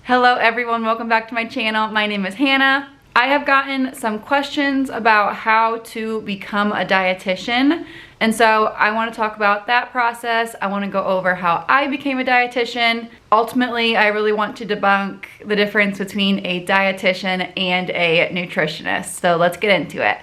Hello everyone, welcome back to my channel. My name is Hannah. I have gotten some questions about how to become a dietitian, and so I want to talk about that process. I want to go over how I became a dietitian. Ultimately, I really want to debunk the difference between a dietitian and a nutritionist. So let's get into it.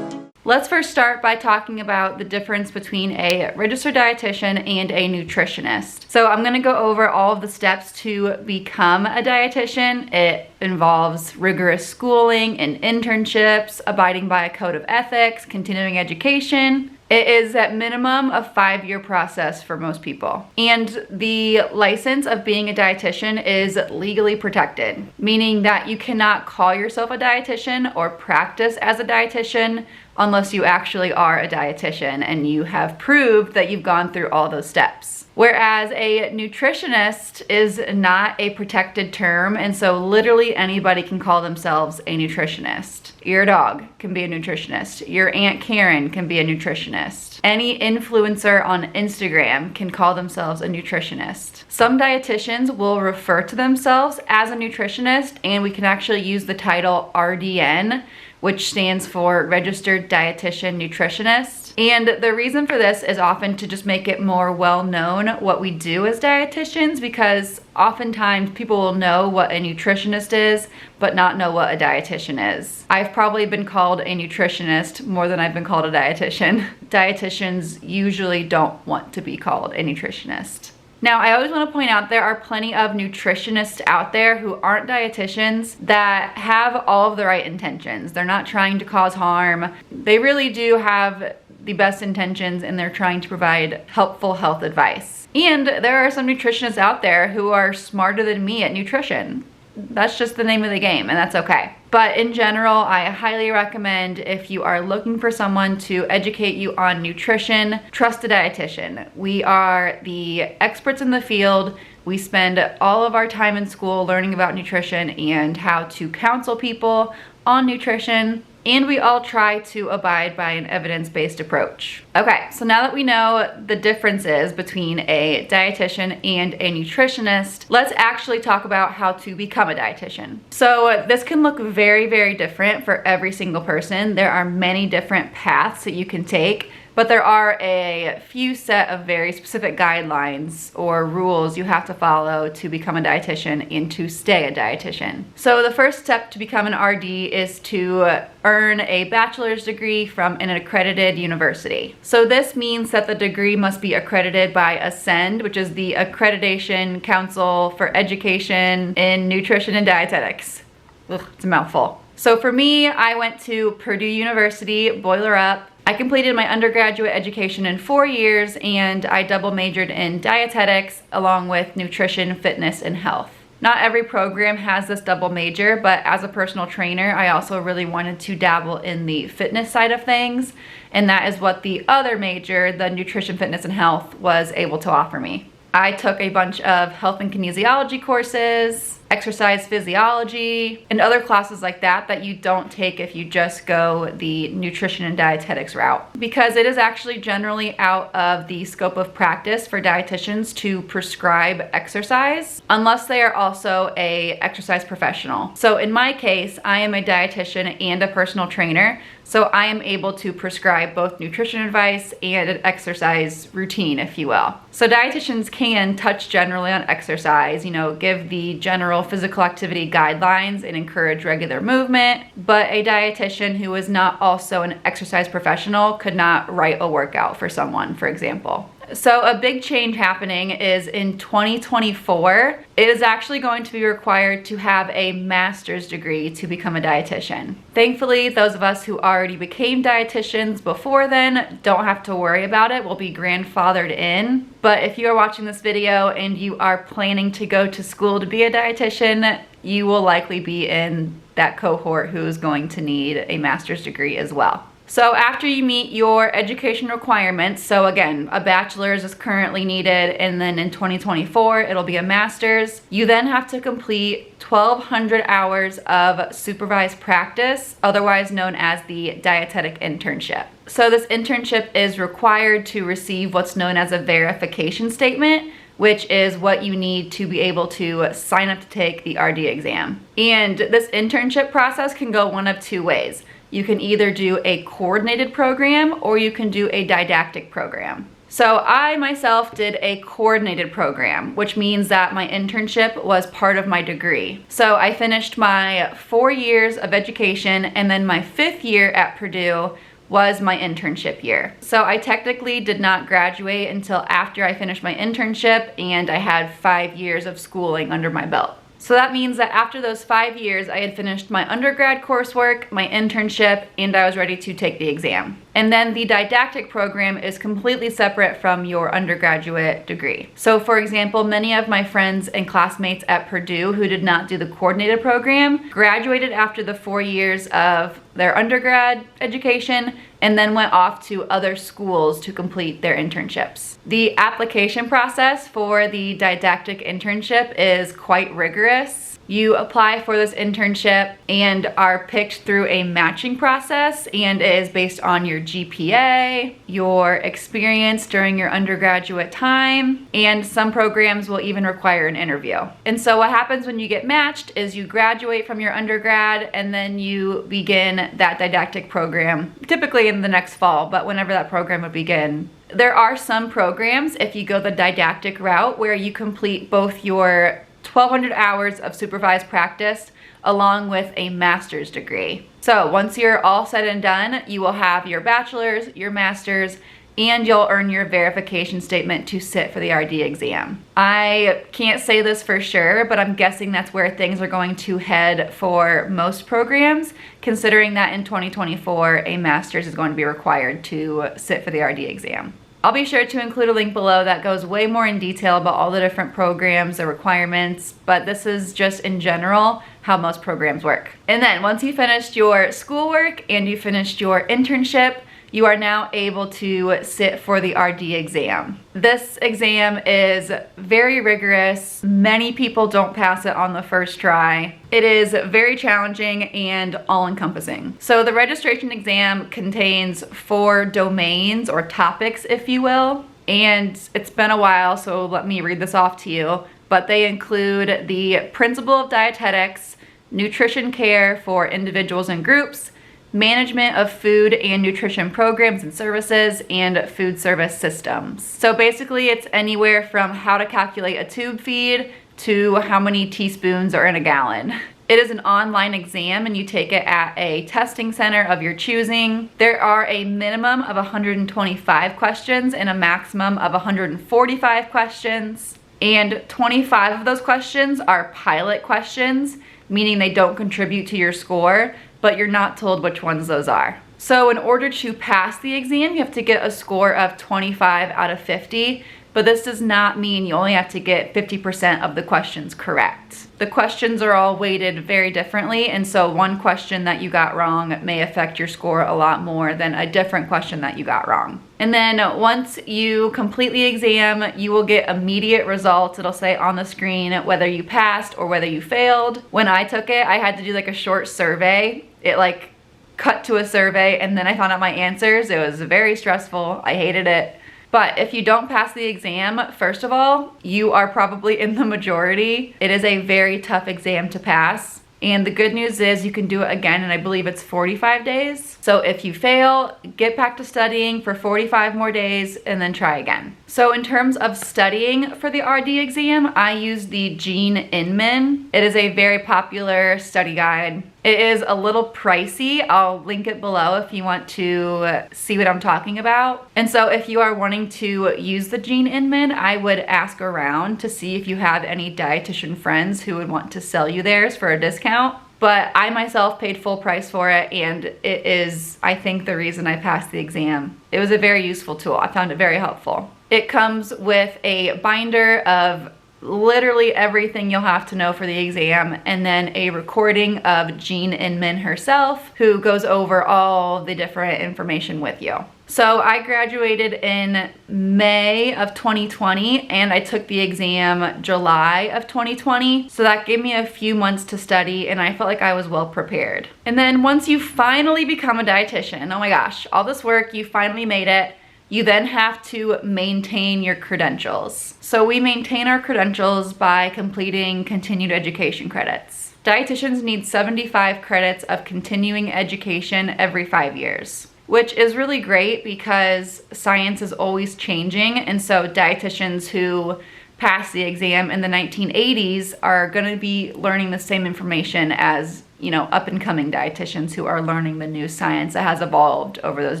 Let's first start by talking about the difference between a registered dietitian and a nutritionist. So I'm gonna go over all of the steps to become a dietitian. It involves rigorous schooling and internships, abiding by a code of ethics, continuing education. It is at minimum a 5-year process for most people. And the license of being a dietitian is legally protected, meaning that you cannot call yourself a dietitian or practice as a dietitian unless you actually are a dietitian and you have proved that you've gone through all those steps. Whereas a nutritionist is not a protected term, and so literally anybody can call themselves a nutritionist. Your dog can be a nutritionist. Your Aunt Karen can be a nutritionist. Any influencer on Instagram can call themselves a nutritionist. Some dietitians will refer to themselves as a nutritionist, and we can actually use the title RDN, which stands for Registered Dietitian Nutritionist. And the reason for this is often to just make it more well known what we do as dietitians, because oftentimes people will know what a nutritionist is, but not know what a dietitian is. I've probably been called a nutritionist more than I've been called a dietitian. Dietitians usually don't want to be called a nutritionist. Now, I always want to point out there are plenty of nutritionists out there who aren't dietitians that have all of the right intentions. They're not trying to cause harm. They really do have the best intentions, and they're trying to provide helpful health advice. And there are some nutritionists out there who are smarter than me at nutrition. That's just the name of the game, and that's okay. But in general, I highly recommend, if you are looking for someone to educate you on nutrition, trust a dietitian. We are the experts in the field. We spend all of our time in school learning about nutrition and how to counsel people on nutrition. And we all try to abide by an evidence-based approach. Okay, so now that we know the differences between a dietitian and a nutritionist, let's actually talk about how to become a dietitian. So this can look very, very different for every single person. There are many different paths that you can take, but there are a few set of very specific guidelines or rules you have to follow to become a dietitian and to stay a dietitian. So the first step to become an RD is to earn a bachelor's degree from an accredited university. So this means that the degree must be accredited by Ascend, which is the Accreditation Council for Education in Nutrition and Dietetics. Ugh, it's a mouthful. So for me, I went to Purdue University, Boiler Up. I completed my undergraduate education in 4 years, and I double majored in dietetics along with nutrition, fitness, and health. Not every program has this double major, but as a personal trainer, I also really wanted to dabble in the fitness side of things, and that is what the other major, the nutrition, fitness, and health, was able to offer me. I took a bunch of health and kinesiology courses, exercise physiology, and other classes like that that you don't take if you just go the nutrition and dietetics route, because it is actually generally out of the scope of practice for dietitians to prescribe exercise unless they are also a exercise professional. So in my case, I am a dietitian and a personal trainer, so I am able to prescribe both nutrition advice and an exercise routine, if you will. So dietitians can touch generally on exercise, give the general physical activity guidelines and encourage regular movement, but a dietitian who is not also an exercise professional could not write a workout for someone, for example. So a big change happening is in 2024, it is actually going to be required to have a master's degree to become a dietitian. Thankfully, those of us who already became dietitians before then don't have to worry about it. We'll be grandfathered in. But if you are watching this video and you are planning to go to school to be a dietitian, you will likely be in that cohort who is going to need a master's degree as well. So after you meet your education requirements, so again, a bachelor's is currently needed, and then in 2024, it'll be a master's. You then have to complete 1,200 hours of supervised practice, otherwise known as the dietetic internship. So this internship is required to receive what's known as a verification statement, which is what you need to be able to sign up to take the RD exam. And this internship process can go one of two ways. You can either do a coordinated program or you can do a didactic program. So I myself did a coordinated program, which means that my internship was part of my degree. So I finished my 4 years of education, and then my 5th year at Purdue was my internship year. So I technically did not graduate until after I finished my internship, and I had 5 years of schooling under my belt. So that means that after those 5 years, I had finished my undergrad coursework, my internship, and I was ready to take the exam. And then the didactic program is completely separate from your undergraduate degree. So for example, many of my friends and classmates at Purdue who did not do the coordinated program graduated after the 4 years of their undergrad education and then went off to other schools to complete their internships. The application process for the didactic internship is quite rigorous. You apply for this internship and are picked through a matching process, and it is based on your GPA, your experience during your undergraduate time, and some programs will even require an interview. And so what happens when you get matched is you graduate from your undergrad and then you begin that didactic program, typically in the next fall, but whenever that program would begin. There are some programs, if you go the didactic route, where you complete both your 1,200 hours of supervised practice along with a master's degree. So once you're all said and done, you will have your bachelor's, your master's, and you'll earn your verification statement to sit for the RD exam. I can't say this for sure, but I'm guessing that's where things are going to head for most programs, considering that in 2024, a master's is going to be required to sit for the RD exam. I'll be sure to include a link below that goes way more in detail about all the different programs, the requirements, but this is just in general how most programs work. And then once you finished your schoolwork and you finished your internship, you are now able to sit for the RD exam. This exam is very rigorous. Many people don't pass it on the first try. It is very challenging and all-encompassing. So the registration exam contains 4 domains or topics, if you will, and it's been a while, so let me read this off to you. But they include the principle of dietetics, nutrition care for individuals and groups, management of food and nutrition programs and services, and food service systems. So basically it's anywhere from how to calculate a tube feed to how many teaspoons are in a gallon. It is an online exam and you take it at a testing center of your choosing. There are a minimum of 125 questions and a maximum of 145 questions. And 25 of those questions are pilot questions, meaning they don't contribute to your score, but you're not told which ones those are. So in order to pass the exam, you have to get a score of 25 out of 50, but this does not mean you only have to get 50% of the questions correct. The questions are all weighted very differently, and so one question that you got wrong may affect your score a lot more than a different question that you got wrong. And then once you complete the exam, you will get immediate results. It'll say on the screen whether you passed or whether you failed. When I took it, I had to do like a short survey. It like cut to a survey and then I found out my answers. It was very stressful. I hated it. But if you don't pass the exam, first of all, you are probably in the majority. It is a very tough exam to pass. And the good news is you can do it again, and I believe it's 45 days. So if you fail, get back to studying for 45 more days and then try again. So in terms of studying for the RD exam, I use the Gene Inman. It is a very popular study guide. It is a little pricey. I'll link it below if you want to see what I'm talking about. And so if you are wanting to use the Gene Inman, I would ask around to see if you have any dietitian friends who would want to sell you theirs for a discount. But I myself paid full price for it, and it is, I think, the reason I passed the exam. It was a very useful tool. I found it very helpful. It comes with a binder of literally everything you'll have to know for the exam, and then a recording of Jean Inman herself, who goes over all the different information with you. So I graduated in May of 2020 and I took the exam July of 2020. So that gave me a few months to study and I felt like I was well prepared. And then once you finally become a dietitian, oh my gosh, all this work, you finally made it. You then have to maintain your credentials. So we maintain our credentials by completing continued education credits. Dietitians need 75 credits of continuing education every 5 years, which is really great because science is always changing. And so dietitians who passed the exam in the 1980s are going to be learning the same information as, you know, up and coming dietitians who are learning the new science that has evolved over those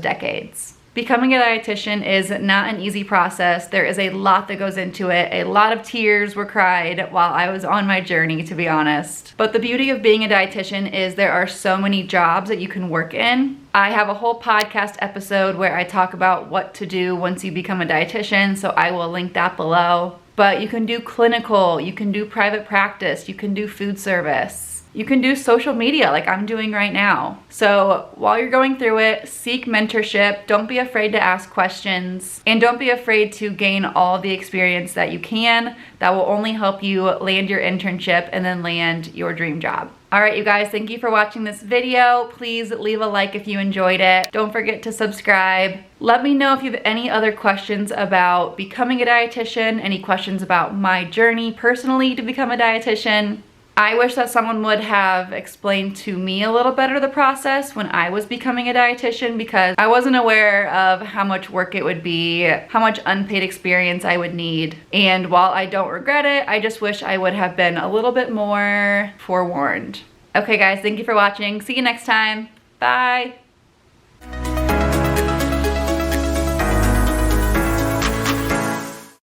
decades. Becoming a dietitian is not an easy process. There is a lot that goes into it. A lot of tears were cried while I was on my journey, to be honest. But the beauty of being a dietitian is there are so many jobs that you can work in. I have a whole podcast episode where I talk about what to do once you become a dietitian, so I will link that below. But you can do clinical, you can do private practice, you can do food service. You can do social media like I'm doing right now. So while you're going through it, seek mentorship. Don't be afraid to ask questions and don't be afraid to gain all the experience that you can. That will only help you land your internship and then land your dream job. All right, you guys, thank you for watching this video. Please leave a like if you enjoyed it. Don't forget to subscribe. Let me know if you have any other questions about becoming a dietitian, any questions about my journey personally to become a dietitian. I wish that someone would have explained to me a little better the process when I was becoming a dietitian because I wasn't aware of how much work it would be, how much unpaid experience I would need. And while I don't regret it, I just wish I would have been a little bit more forewarned. Okay guys, thank you for watching. See you next time. Bye.